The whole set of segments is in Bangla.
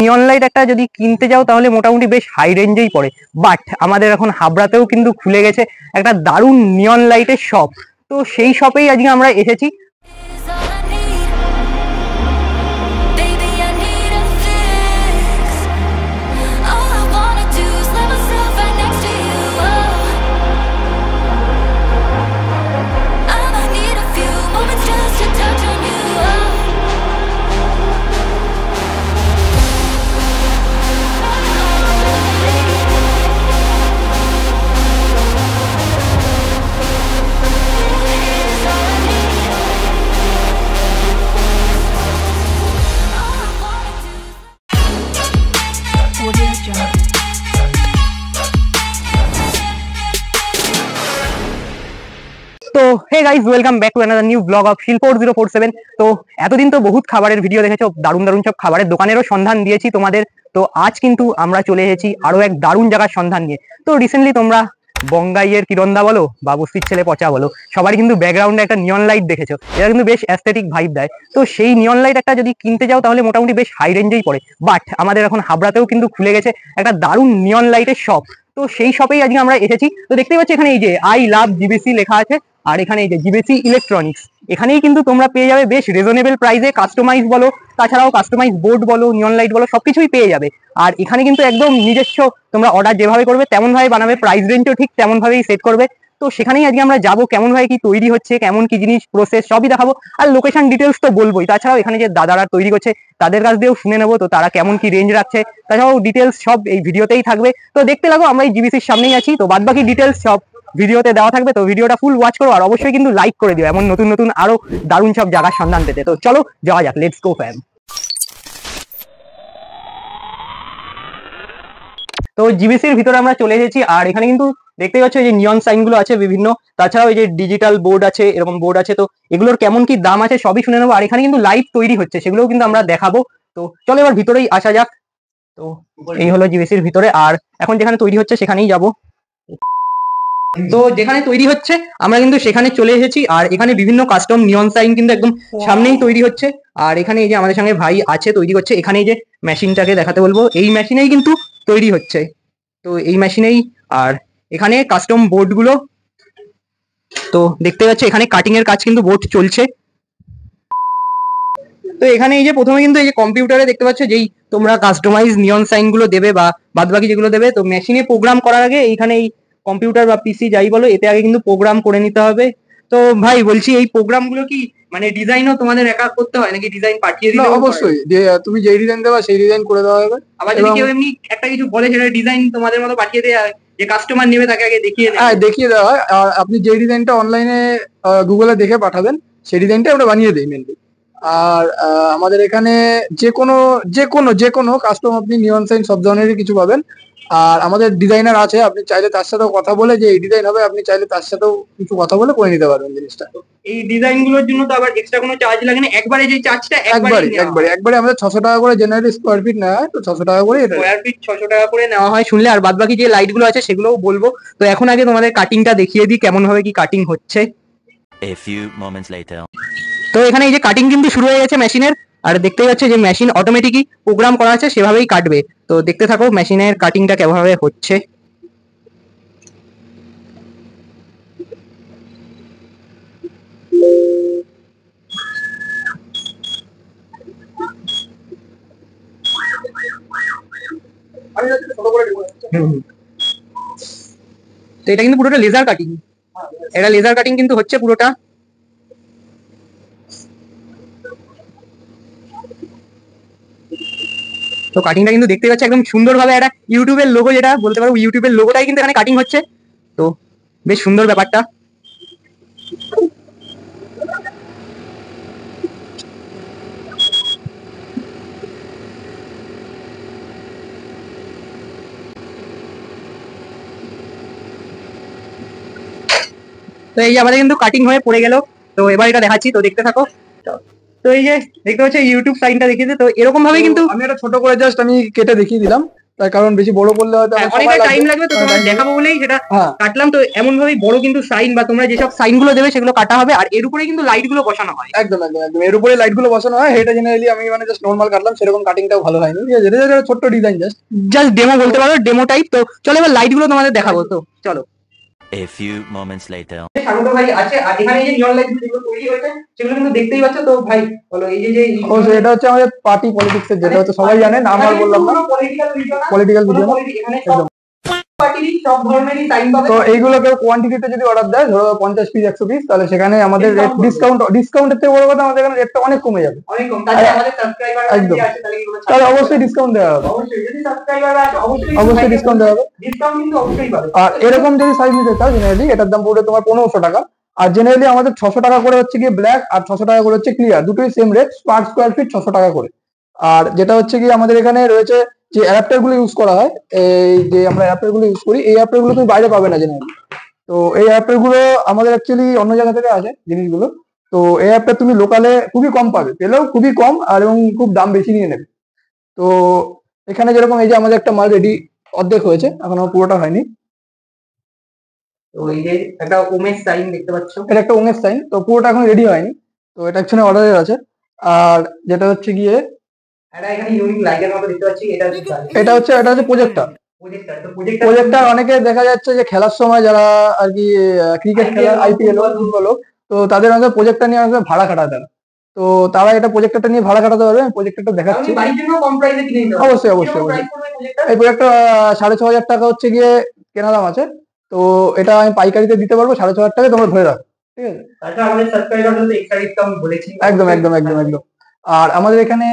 নিয়ন লাইট একটা যদি কিনতে যাও তাহলে মোটামুটি বেশ হাই রেঞ্জেই পড়ে, বাট আমাদের এখন হাবড়াতেও কিন্তু খুলে গেছে একটা দারুণ নিয়ন লাইটের শপ। তো সেই শপেই আজকে আমরা এসেছি। তো hey guys, welcome back to another new blog of শিল্প 047। তো এতদিন তো বহুত খাবারের ভিডিও দেখেছো, দারুণ দারুণ সব খাবারের দোকানেরও সন্ধান দিয়েছি তোমাদের। তো আজ কিন্তু আমরা চলে এসেছি আরো এক দারুণ জায়গার সন্ধান নিয়ে। তো রিসেন্টলি তোমরা বঙ্গাইয়ের কিরণদা বলো বা বস্তির ছেলে পচা বলো, সবারই কিন্তু ব্যাকগ্রাউন্ডে একটা নিয়ন লাইট দেখেছো, এটা কিন্তু বেশ অ্যাস্থেটিক ভাইব দেয়। তো সেই নিয়ন লাইট একটা যদি কিনতে যাও তাহলে মোটামুটি বেশ হাই রেঞ্জেই পড়ে, বাট আমাদের এখন হাবড়াতেও কিন্তু খুলে গেছে একটা দারুণ নিয়ন লাইটের শপ। তো সেই শপেই আজকে আমরা এসেছি। তো দেখতেই পাচ্ছি এখানে এই যে আই লাভ জিবিসি লেখা আছে, আর এখানে এই যে জিবিসি ইলেকট্রনিক্স, এখানেই কিন্তু তোমরা পেয়ে যাবে বেশ রিজনেবল প্রাইসে কাস্টমাইজ বলো, তাছাড়াও কাস্টমাইজ বোর্ড বলো, নিয়ন লাইট বলো, সবকিছুই পেয়ে যাবে। আর এখানে কিন্তু একদম নিজস্ব তোমরা অর্ডার যেভাবে করবে তেমন ভাবে বানাবে, প্রাইস রেঞ্জও ঠিক তেমন ভাবেই সেট করবে। তো সেখানেই আজকে আমরা যাবো, কেমন ভাবে কি তৈরি হচ্ছে, কেমন কি জিনিস প্রসেস সবই দেখাবো, আর লোকেশন ডিটেলস তো বলবোই। তাছাড়াও এখানে যে দাদারা তৈরি করছে তাদের কাছ দিয়েও শুনে নেবো, তো তারা কেমন কি রেঞ্জ রাখছে, তাছাড়াও ডিটেলস সব এই ভিডিওতেই থাকবে। তো দেখতে লাগো, আমরা এই জিবিসির সামনেই আছি, তো বাদ বাকি ডিটেলস সব ভিডিওতে দেওয়া থাকবে। তো ভিডিওটা ফুল ওয়াচ করো, আর অবশ্যই কিন্তু লাইক করে দিও এমন নতুন নতুন আরো দারুণ সব জায়গার সন্ধান পেতে। তো চলো যাওয়া যাক, লেটস গো ফ্যাম। তো জিবিসির ভিতরে আমরা চলে এসেছি, আর এখানে কিন্তু দেখতে পাচ্ছ যে নিয়ন সাইন গুলো আছে বিভিন্ন, তাছাড়াও এই যে ডিজিটাল বোর্ড আছে, এরকম বোর্ড আছে। তো এগুলোর কেমন কি দাম আছে সবই শুনে নেবো, আর এখানে কিন্তু লাইট তৈরি হচ্ছে সেগুলোও কিন্তু আমরা দেখাবো। তো চলো এবার ভিতরেই আসা যাক। তো এই হলো জিবিসির ভিতরে, আর এখন যেখানে তৈরি হচ্ছে সেখানেই যাব। তো যেখানে তৈরি হচ্ছে আমরা কিন্তু সেখানে চলে এসেছি, আর এখানে বিভিন্ন কাস্টম নিয়ন সাইন কিন্তু একদম সামনেই তৈরি হচ্ছে। আর এখানে এই যে আমাদের সঙ্গে ভাই আছে তৈরি করছে, এখানে এই যে মেশিনটাকে দেখাতে বলবো, এই মেশিনেই কিন্তু তৈরি হচ্ছে। তো এই মেশিনেই, আর এখানে কাস্টম বোর্ড গুলো তো দেখতে পাচ্ছ, এখানে কাটিং এর কাজ কিন্তু বোর্ড চলছে। তো এখানে এই যে প্রথমে কিন্তু এই যে কম্পিউটারে দেখতে পাচ্ছ যেই তোমরা কাস্টমাইজ নিয়ন সাইন গুলো দেবে বা বাদবাকি যেগুলো দেবে, তো মেশিনে প্রোগ্রাম করার আগে এইখানে এই কম্পিউটার বা পিসি যাই বলো, এতে আগে কিন্তু প্রোগ্রাম করে নিতে হবে। তো ভাই বলছি, এই প্রোগ্রাম গুলো কি মানে ডিজাইনও তোমাদের একা করতে হয় নাকি ডিজাইন পাঠিয়ে দিলে? অবশ্যই, যে তুমি যেই ডিজাইন দেবা সেই ডিজাইন করে দেওয়া হবে। আবার যদি কেউ এমনি একটা কিছু বলে সেটা ডিজাইন তোমাদের মতো পাঠিয়ে দেয়, যে কাস্টমার নেবে তাকে আগে দেখিয়ে দেয়? হ্যাঁ, দেখিয়ে দেওয়া হয়। আর আপনি যে ডিজাইনটা অনলাইনে গুগলে দেখে পাঠাবেন সেই ডিজাইনটা আমরা বানিয়ে দিই মেনলি। আর আমাদের এখানে যে কোনো যে কোনো কাস্টম আপনি নিয়ন সাইন সব ধরনেরই কিছু পাবেন। আর আমাদের ডিজাইনার আছে, আপনি চাইলে তার সাথেও কথা বলে যে এই ডিজাইন হবে, আপনি চাইলে তার সাথেও কিছু কথা বলে করে নিতে পারবেন জিনিসটা। এই ডিজাইন গুলোর জন্য তো আবার এক্সট্রা কোনো চার্জ লাগে না? একবারে যে চার্জটা একবারে আমাদের 600 টাকা করে জেনারেলি স্কোয়ার ফিট নেওয়া হয়, তো 600 টাকা করে স্কোয়ার ফিট 600 টাকা করে নেওয়া হয় শুনলে। আর বাদ বাকি যে লাইট গুলো আছে সেগুলোও বলবো। তো এখন আগে তোমাদের কাটিংটা দেখিয়ে দিই কেমন ভাবে কি কাটিং হচ্ছে। A few moments later. তো এখানে এই যে কাটিং কিন্তু শুরু হয়ে গেছে মেশিনের, আর দেখতেই পাচ্ছ যে মেশিন অটোমেটিকই প্রোগ্রাম করা আছে, সেভাবেই কাটবে। তো দেখতে থাকো মেশিনের কাটিংটা কেমনভাবে হচ্ছে। তো এটা কিন্তু পুরোটা লেজার কাটিং, এটা লেজার কাটিং কিন্তু হচ্ছে পুরোটা। তো কাটিংটা কিন্তু দেখতে পাচ্ছি একদম সুন্দরভাবে, একটা ইউটিউবের লোগো, যেটা বলতে পারো ইউটিউবের লোগোটাই কিন্তু এখানে কাটিং হচ্ছে। তো বেশ সুন্দর ব্যাপারটা। তো এই যে আমাদের কিন্তু কাটিং হয়ে পড়ে গেল। তো এবার এটা দেখাচ্ছি, তো দেখতে থাকো। তো এই যে দেখতে পাচ্ছ ইউটিউব সাইনটা দেখিয়েছে, তো এরকম ভাবে কিন্তু আমি একটা ছোট করে জাস্ট আমি কেটে দেখিয়ে দিলাম। তার কারণ বেশি বড় করলে হয়তো আমার অনেকটা সময় টাইম লাগবে, তো হ্যাঁ, তোমাদের time দেখাবো বলেই সেটা হ্যাঁ কাটলাম। তো এমন ভাবেই বড় কিন্তু সাইন বা তোমরা যেসব সাইন গুলো দেবে সেগুলো কাটা হবে, আর এর উপরে কিন্তু লাইট গুলো বসানো হয়। একদম একদম একদম এর উপরে লাইট গুলো বসানো হয়। এটা জেনারেলি আমি মানে জাস্ট নর্মাল কাটলাম, সেরকম কাটিংটাও ভালো হয়নি, ঠিক আছে? এটা ছোট্ট ডিজাইন জাস্ট। জাস্ট ডেমো বলতে পারো, ডেমো টাইপ। তো চলো এবার লাইট গুলো তোমাদের দেখাবো, তো চলো। A few moments later. স্বাগত ভাই আছে, আর এখানে এই যে নিয়ন লাইট যেগুলো তৈরি হয়েছে সেগুলো কিন্তু দেখতেই পাচ্ছ। তো ভাই বলো, এই যে অবশ্যই এটা হচ্ছে আমাদের পার্টি পলিটিক্স এর, যেটা হচ্ছে সবাই জানে, নাম আর বললাম না, পলিটিক্যাল ভিডিও না, পলিটিক্যাল ভিডিও না। এখানে একদম। পার্টিরই সব ধরনেরই টাইম পাবে। তো এইগুলো কেউ কোয়ান্টিটিতে যদি অর্ডার দেয়, ধরো 50 পিস 100 পিস, তাহলে সেখানে আমাদের রেট ডিসকাউন্টের থেকে বড় কথা, আমাদের এখানে রেটটা অনেক কমে যাবে। অনেক কম, তাহলে আমাদের সাবস্ক্রাইবার একদম। আছে তাহলে এগুলো তাহলে অবশ্যই ডিসকাউন্ট দেওয়া হবে, অবশ্যই যদি সাবস্ক্রাইবার আছে অবশ্যই ডিসকাউন্ট দেওয়া হবে। ডিসকাউন্ট কিন্তু অবশ্যই পাবে। আর এরকম যদি সাইজ নিতে চাও, জেনারেলি এটার দাম পড়বে তোমার 1500 টাকা। আর জেনারেলি আমাদের 600 টাকা করে হচ্ছে গিয়ে ব্ল্যাক, আর 600 টাকা করে হচ্ছে ক্লিয়ার, দুটোই সেম রেট, পার স্কোয়ার ফিট 600 টাকা করে। আর যেটা হচ্ছে কি আমাদের এখানে রয়েছে যে অ্যাডাপ্টার গুলো ইউজ করা হয়, এই যে আমরা অ্যাডাপ্টার গুলো ইউজ করি, এই অ্যাডাপ্টার গুলো তুমি বাইরে পাবে না জেনারেলি। তো এই অ্যাডাপ্টার গুলো আমাদের অ্যাকচুয়ালি অন্য জায়গা থেকে আসে জিনিসগুলো। তো এই অ্যাডাপ্টার তুমি লোকালে খুবই কম পাবে, পেলেও খুবই কম, আর এবং খুব দাম বেশি নিয়ে নেবে। তো এখানে যেরকম এই যে আমাদের একটা মাল রেডি অর্ধেক হয়েছে, এখনো পুরোটা হয়নি। তো এই যে একটা উমেশ সাইন দেখতে পাচ্ছ, এটা একটা উমেশ সাইন, তো পুরোটা এখন রেডি হয়নি, তো এটা অ্যাকচুয়ালি অর্ডারের আছে। আর যেটা হচ্ছে গিয়ে এটা এখানে ইউনিক লাইটের মতো দেখতে পাচ্ছি, এটা হচ্ছে এটা হচ্ছে প্রজেক্টর। প্রজেক্টর। তো প্রজেক্টর প্রজেক্টর অনেকে দেখা যাচ্ছে যে খেলার সময় যারা আর কি ক্রিকেট খেলা, আইপিএল হোক, ফুটবল হোক, তো তাদের অনেক প্রজেক্টর নিয়ে অনেক ভাড়া খাটাতে হয়। তো তারা এটা প্রজেক্টরটা নিয়ে ভাড়া খাটাতে পারবে, আমি প্রজেক্টরটা দেখাচ্ছি। বাড়ির জন্য কম প্রাইসে কিনে নিতে অবশ্যই অবশ্যই অবশ্যই। এই প্রজেক্টর 6500 টাকা হচ্ছে গিয়ে কেনা দাম আছে। তো এটা আমি পাইকারিতে দিতে পারবো 6500 টাকায়, তোমরা ধরে রাখো, ঠিক আছে? তাছাড়া আমাদের সাবস্ক্রাইবারদের তো এক্সট্রা ডিসকাউন্ট বলেছি। একদম একদম একদম একদম। আর আমাদের এখানে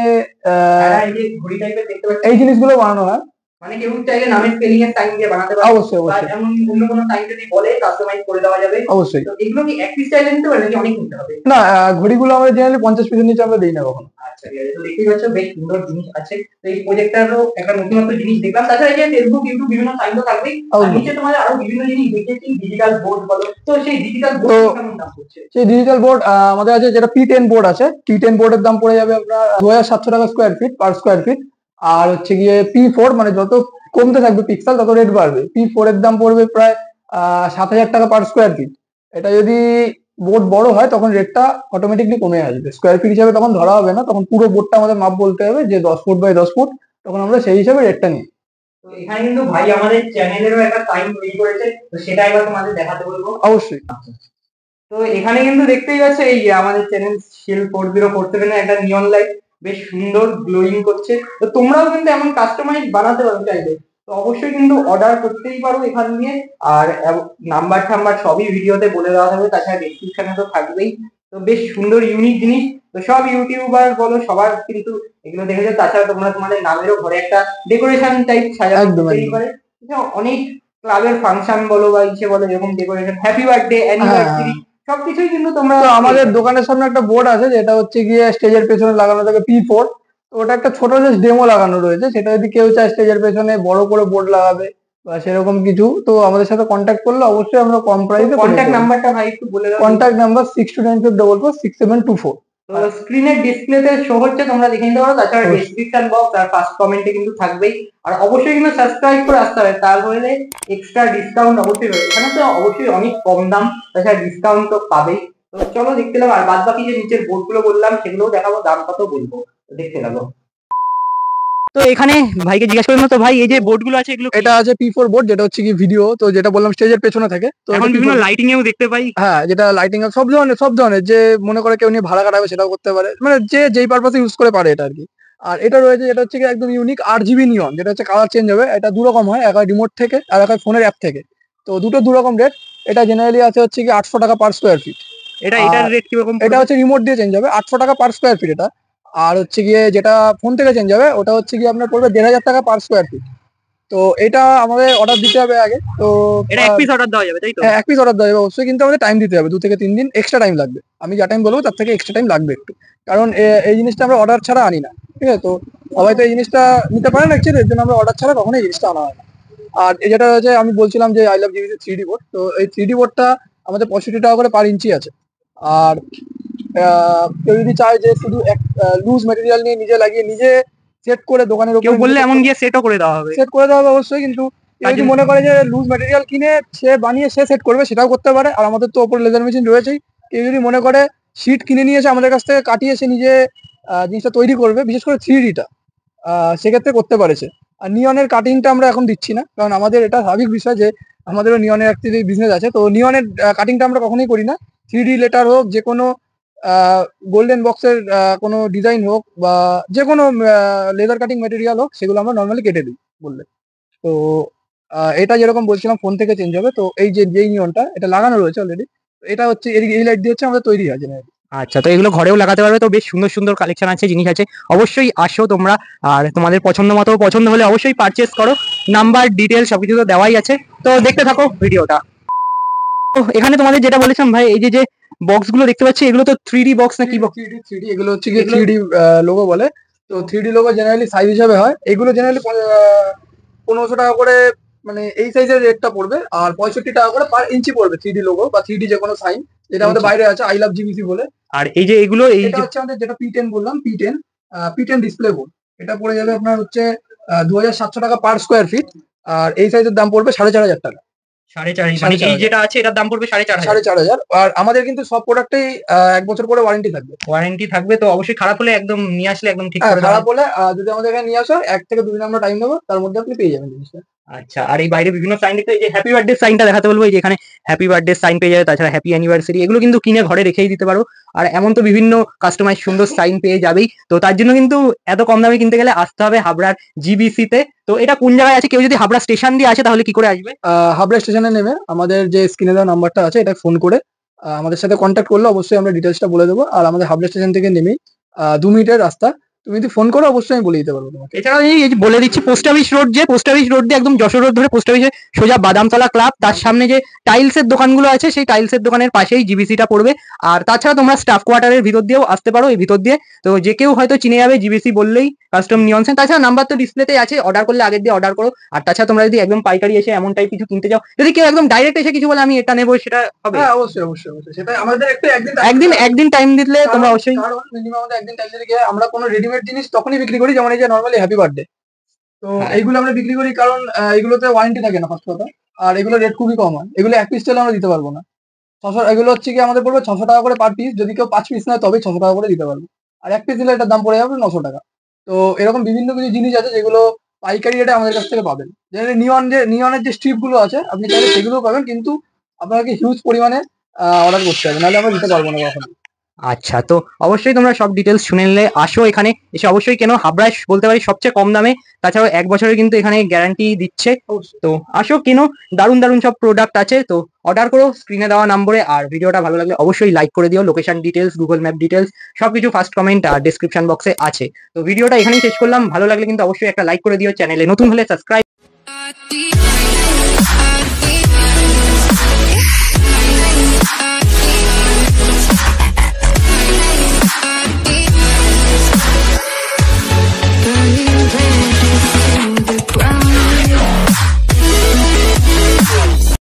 এই যে ঘড়ি টাইপের দেখতে পাচ্ছি, এই জিনিসগুলো বানানো হয়। মানে কেউ চাইলে নামের স্পেলিং এর সাইন দিয়ে বানাতে পারে, অবশ্যই বা অবশ্যই এমন অন্য কোনো সাইন যদি বলে কাস্টমাইজ করে দেওয়া যাবে। অবশ্যই। তো এগুলো কি এক পিস চাইলে নিতে পারে নাকি অনেক নিতে হবে? না, ঘড়িগুলো আমরা জেনারেলি 50 পিসের নিচে আমরা দিই না কখনো। আচ্ছা ঠিক আছে। তো দেখতেই পাচ্ছ বেশ সুন্দর জিনিস আছে। তো এই প্রজেক্টরও একটা নতুনত্ব জিনিস দেখলাম। তাছাড়া এই যে ফেসবুক, ইউটিউব বিভিন্ন সাইট তো থাকবেই, আর নিচে তোমাদের আরো বিভিন্ন জিনিস দেখেছি, ডিজিটাল বোর্ড বলো। তো সেই ডিজিটাল বোর্ড কেমন দাম পড়ছে? সেই ডিজিটাল বোর্ড আমাদের আছে, যেটা P10 বোর্ড আছে। T10 বোর্ডের দাম পড়ে যাবে আপনার 2700 টাকা square feet, per square feet. আর হচ্ছে গিয়ে P4, মানে যত কমতে থাকবে পিক্সেল তত রেট বাড়বে। P4 এর দাম পড়বে প্রায় 7000 টাকা পার স্কোয়ার ফিট। এটা যদি বোর্ড বড় হয় তখন রেটটা অটোমেটিকলি কমে আসবে, স্কোয়ার ফিট হিসাবে তখন ধরা হবে না, তখন পুরো বোর্ডটা আমাদের মাপ বলতে হবে যে 10 ফুট বাই 10 ফুট, তখন আমরা সেই হিসাবে রেটটা নিই। তো এখানে কিন্তু ভাই আমাদের চ্যানেলেরও একটা সাইন তৈরি করেছে, তো সেটা একবার তোমাদের দেখাতে বলবো। অবশ্যই। তো এখানে কিন্তু দেখতেই পাচ্ছ এই যে আমাদের চ্যানেল শিল 4047 এর একটা নিয়ন লাইট বেশ সুন্দর গ্লোয়িং করছে। তো তোমরাও কিন্তু এমন কাস্টমাইজ বানাতে পারো চাইলে, তো অবশ্যই কিন্তু অর্ডার করতেই পারো এখান দিয়ে। আর নাম্বার টাম্বার সবই ভিডিওতে বলে দেওয়া থাকবে, তাছাড়া ডেসক্রিপশনে তো থাকবেই। তো বেশ সুন্দর ইউনিক জিনিস, তো সব ইউটিউবার বলো সবার কিন্তু এগুলো দেখেছো। তাছাড়া তোমরা তোমাদের নামেরও ঘরে একটা ডেকোরেশন টাইপ সাজানো একদম তৈরি একদম। করে, অনেক ক্লাবের ফাংশন বলো বা ইসে বলো, এরকম ডেকোরেশন, হ্যাপি বার্থডে, অ্যানিভার্সারি, সবকিছুই কিন্তু তোমরা। তো আমাদের দোকানের সামনে একটা বোর্ড আছে, যেটা হচ্ছে গিয়ে স্টেজের পেছনে লাগানো থাকে P4। তো ওটা একটা ছোট জাস্ট ডেমো লাগানো রয়েছে, সেটা যদি কেউ চায় স্টেজের পেছনে বড় করে বোর্ড লাগাবে বা সেরকম কিছু, তো আমাদের সাথে কন্ট্যাক্ট করলে অবশ্যই আমরা কম প্রাইসে কন্ট্যাক্ট নাম্বারটা ভাই একটু বলে দাও। Contact number 6295446724। তো স্ক্রিনের ডিসপ্লেতে শো হচ্ছে, তোমরা দেখে নিতে পারো। তাছাড়া অবশ্যই। ডেসক্রিপশন বক্স আর ফার্স্ট কমেন্টে কিন্তু থাকবেই। আর অবশ্যই কিন্তু সাবস্ক্রাইব করে আসতে হবে, তাহলে এক্সট্রা ডিসকাউন্ট অবশ্যই হবে। এখানে তো অবশ্যই অনেক কম দাম, তাছাড়া ডিসকাউন্ট তো পাবেই। তো চলো দেখতে লাগো, আর বাদ বাকি যে নিচের বোর্ড গুলো বললাম সেগুলোও দেখাবো, দাম কত বলবো, তো দেখতে লাগো। তো এখানে ভাইকে জিজ্ঞাসা করলাম, তো ভাই এই যে বোর্ড গুলো আছে এগুলো এটা আছে P4 বোর্ড, যেটা হচ্ছে কি ভিডিও, তো যেটা বললাম স্টেজের পেছনে থাকে। তো এখন বিভিন্ন লাইটিং এও দেখতে পাই। হ্যাঁ, যেটা লাইটিং সব ধরনের যে মনে করে কেউ নিয়ে ভাড়া কাটাবে সেটাও করতে পারে, মানে যে যেই পারপাসে ইউজ করে পারে এটা আর কি। আর এটা রয়েছে, যেটা হচ্ছে কি একদম ইউনিক RGB নিয়ন, যেটা হচ্ছে কালার চেঞ্জ হবে। এটা দু রকম হয়, এক হয় রিমোট থেকে আর এক হয় ফোনের অ্যাপ থেকে। তো দুটো দু রকম রেট। এটা জেনারেলি আছে হচ্ছে কি 800 টাকা পার স্কোয়ার ফিট। এটার রেট কিরকম? এটা হচ্ছে রিমোট দিয়ে চেঞ্জ হবে, 800 টাকা পার স্কোয়ার ফিট এটা। আর হচ্ছে গিয়ে যেটা ফোন থেকে চেঞ্জ হবে, ওটা হচ্ছে গিয়ে আপনার পড়বে 1500 টাকা পার স্কোয়ার ফিট। তো এটা আমাদের অর্ডার দিতে হবে আগে। তো এটা এক পিস অর্ডার দেওয়া যাবে তাই তো? হ্যাঁ, এক পিস অর্ডার দেওয়া যাবে অবশ্যই, কিন্তু আমাদের টাইম দিতে হবে 2 থেকে 3 দিন এক্সট্রা টাইম লাগবে। আমি যা টাইম বলবো তার থেকে এক্সট্রা টাইম লাগবে একটু, কারণ এই জিনিসটা আমরা অর্ডার ছাড়া আনি না, ঠিক আছে? তো সবাই তো এই জিনিসটা নিতে পারে না অ্যাকচুয়ালি, এর জন্য আমরা অর্ডার ছাড়া কখনোই এই জিনিসটা আনা হয় না। আর যেটা হচ্ছে আমি বলছিলাম যে আই লাভ জিভিসি 3D বোর্ড, তো এই 3D বোর্ডটা আমাদের 65 টাকা করে পার ইঞ্চি আছে। আর কেউ যদি চায় যে শুধু লুজ মেটেরিয়াল নিয়ে নিজে লাগিয়ে নিজে সেট করে দোকানের কেউ উপরে বললে এমন গিয়ে সেটও করে দেওয়া হবে। সেট করে দেওয়া হবে অবশ্যই, কিন্তু কেউ যদি মনে করে যে লুজ ম্যাটেরিয়াল কিনে সে বানিয়ে সে সেট করবে সেটাও করতে পারে। আর আমাদের তো ওপর লেজার মেশিন রয়েছেই। কেউ যদি মনে করে শিট কিনে নিয়ে এসে আমাদের কাছ থেকে কাটিয়ে সে নিজে জিনিসটা তৈরি করবে, বিশেষ করে 3Dটা সেক্ষেত্রে করতে পারেছে। আর নিয়নের কাটিংটা আমরা এখন দিচ্ছি না, কারণ আমাদের এটা স্বাভাবিক বিষয় যে আমাদেরও নিয়নের অ্যাকচুয়ালি বিজনেস আছে। তো নিয়নের কাটিংটা আমরা কখনোই করি না। 3D লেটার হোক, যে কোনো গোল্ডেন বক্সের কোনো ডিজাইন হোক, বা যে কোনো লেদার কাটিং ম্যাটেরিয়াল হোক, সেগুলো আমরা নর্মালি কেটে দিই বললে। তো এটা যেরকম বলছিলাম ফোন থেকে চেঞ্জ হবে, তো এই যে যেই নিয়নটা এটা লাগানো রয়েছে অলরেডি, এটা হচ্ছে এই লাইট দিয়ে হচ্ছে আমাদের তৈরি আছে না। আচ্ছা, তো এগুলো ঘরেও লাগাতে পারবে। তো বেশ সুন্দর সুন্দর কালেকশন আছে, জিনিস আছে, অবশ্যই আসো তোমরা। আর তোমাদের পছন্দ মতো পছন্দ হলে অবশ্যই পারচেস করো। নাম্বার ডিটেলস সবকিছু তো দেওয়াই আছে, তো দেখতে থাকো ভিডিওটা। তো এখানে তোমাদের যেটা বলেছিলাম ভাই, এই যে যে বক্স গুলো দেখতে পাচ্ছি, এগুলো তো 3D বক্স না কি বক্স? 3D এগুলো হচ্ছে কি 3D লোগো বলে। তো 3D লোগো জেনারেলি সাইজ হিসাবে হয়। এগুলো জেনারেলি 1500 টাকা করে, মানে এই সাইজের রেটটা পড়বে। আর 65 টাকা করে পার ইঞ্চি পড়বে 3D লোগো বা 3D যে কোনো সাইন, যেটা আমাদের বাইরে আছে আই লাভ জিবিসি বলে। আর এই যে এগুলো এই এটা হচ্ছে আমাদের যেটা P10 বললাম, P10 ডিসপ্লে বোর্ড। এটা পড়ে যাবে আপনার হচ্ছে 2700 টাকা পার স্কোয়ার ফিট। আর এই সাইজের দাম পড়বে 4500 টাকা। 4.5, মানে এই যেটা আছে এটার দাম পড়বে 4.5। 4500। আর আমাদের কিন্তু সব প্রোডাক্টেই 1 বছর করে ওয়ারেন্টি থাকবে। ওয়ারেন্টি থাকবে, তো অবশ্যই খারাপ হলে একদম নিয়ে আসলে একদম ঠিক হ্যাঁ, করে দেওয়া খারাপ হলে যদি আমাদের এখানে নিয়ে আসো 1 থেকে 2 দিন আমরা টাইম নেবো, তার মধ্যে আপনি পেয়ে যাবেন জিনিসটা। আচ্ছা, আর এই বাইরে বিভিন্ন সাইন দেখতে, এই যে হ্যাপি বার্থডে সাইনটা দেখাতে বলবো, এই যে এখানে হ্যাপি বার্থডে সাইন পেয়ে যাবে, তাছাড়া হ্যাপি অ্যানিভার্সারি, এগুলো কিন্তু কিনে ঘরে রেখেই দিতে পারো। আর এমন তো বিভিন্ন কাস্টমাইজ সুন্দর সাইন পেয়ে যাবেই। তো তার জন্য কিন্তু এত কম দামে কিনতে গেলে আসতে হবে হাবড়ার জিবিসি তে। তো এটা কোন জায়গায় আছে? কেউ যদি হাবড়া স্টেশন দিয়ে আসে তাহলে কি করে আসবে? হাবড়া স্টেশনে নেমে আমাদের যে স্ক্রিনে দেওয়া নাম্বারটা আছে এটা ফোন করে আমাদের সাথে কন্ট্যাক্ট করলে অবশ্যই আমরা ডিটেলসটা বলে দেবো। আর আমাদের হাবড়া স্টেশন থেকে নেমেই 2 মিনিটের রাস্তা। তুমি যদি ফোন করো অবশ্যই আমি বলে দিতে পারবো তোমাকে। এছাড়াও এই যে বলে দিচ্ছি, পোস্ট অফিস রোড, যে পোস্ট অফিস রোড দিয়ে একদম যশোর রোড ধরে পোস্ট অফিসে সোজা বাদামতলা ক্লাব, তার সামনে যে টাইলসের দোকানগুলো আছে সেই টাইলসের দোকানের পাশেই জিবিসিটা পড়বে। আর তাছাড়া তোমরা স্টাফ কোয়ার্টারের ভিতর দিয়েও আসতে পারো, এই ভিতর দিয়ে। তো যে কেউ হয়তো চিনে যাবে জিবিসি বললেই, কাস্টম নিয়নসেন। তাছাড়া নাম্বার তো ডিসপ্লেতেই আছে, অর্ডার করলে আগের দিয়ে অর্ডার করো। আর তাছাড়া তোমরা যদি একদম পাইকারি এসে এমন টাইপ কিছু কিনতে চাও, যদি কেউ একদম ডাইরেক্ট এসে কিছু বলে আমি এটা নেবো, সেটা হবে? হ্যাঁ, অবশ্যই অবশ্যই অবশ্যই, সেটা আমাদের একটু একদিন টাইম দিলে তোমরা অবশ্যই। কারণ মিনিমাম আমাদের একদিন টাইম দিলে আমরা কোনো রেডিমেড জিনিস তখনই বিক্রি করি, যেমন এই যে নর্মালি হ্যাপি বার্থডে। তো হ্যাঁ। এইগুলো আমরা বিক্রি করি কারণ এগুলোতে ওয়ারেন্টি থাকে না ফার্স্ট কথা। আর এগুলো রেট খুবই কম হয়, এগুলো 1 পিস তেলে আমরা দিতে পারবো না। 600 এগুলো হচ্ছে কি আমাদের পড়বে 600 টাকা করে পার পিস। যদি কেউ 5 পিস নেয় তবেই 600 টাকা করে দিতে পারবো। আর 1 পিস দিলে এটার দাম পড়ে যাবে 900 টাকা। তো এরকম বিভিন্ন কিছু জিনিস আছে যেগুলো পাইকারি রেটে আমাদের কাছ থেকে পাবেন। যেমন নিয়নের যে স্ট্রিপ গুলো আছে আপনি চাইলে সেগুলোও পাবেন, কিন্তু আপনাকে হিউজ পরিমাণে অর্ডার করতে হবে, নাহলে আমরা দিতে পারবো না কখনো। আচ্ছা, তো অবশ্যই তোমরা সব ডিটেলস শুনে নিলে, আসো এখানে এসে অবশ্যই কেন। হাবড়ায় বলতে পারি সবচেয়ে কম দামে, তাছাড়াও 1 বছরের কিন্তু এখানে গ্যারান্টি দিচ্ছে। তো আসো কেন, দারুণ দারুণ সব প্রোডাক্ট আছে। তো অর্ডার করো স্ক্রিনে দেওয়া নম্বরে। আর ভিডিওটা ভালো লাগলে অবশ্যই লাইক করে দিও। Location details, Google map details সবকিছু ফার্স্ট কমেন্ট আর ডেসক্রিপশন বক্সে আছে। তো ভিডিওটা এখানেই শেষ করলাম। ভালো লাগলে কিন্তু অবশ্যই একটা লাইক করে দিও। চ্যানেলে নতুন হলে সাবস্ক্রাইব।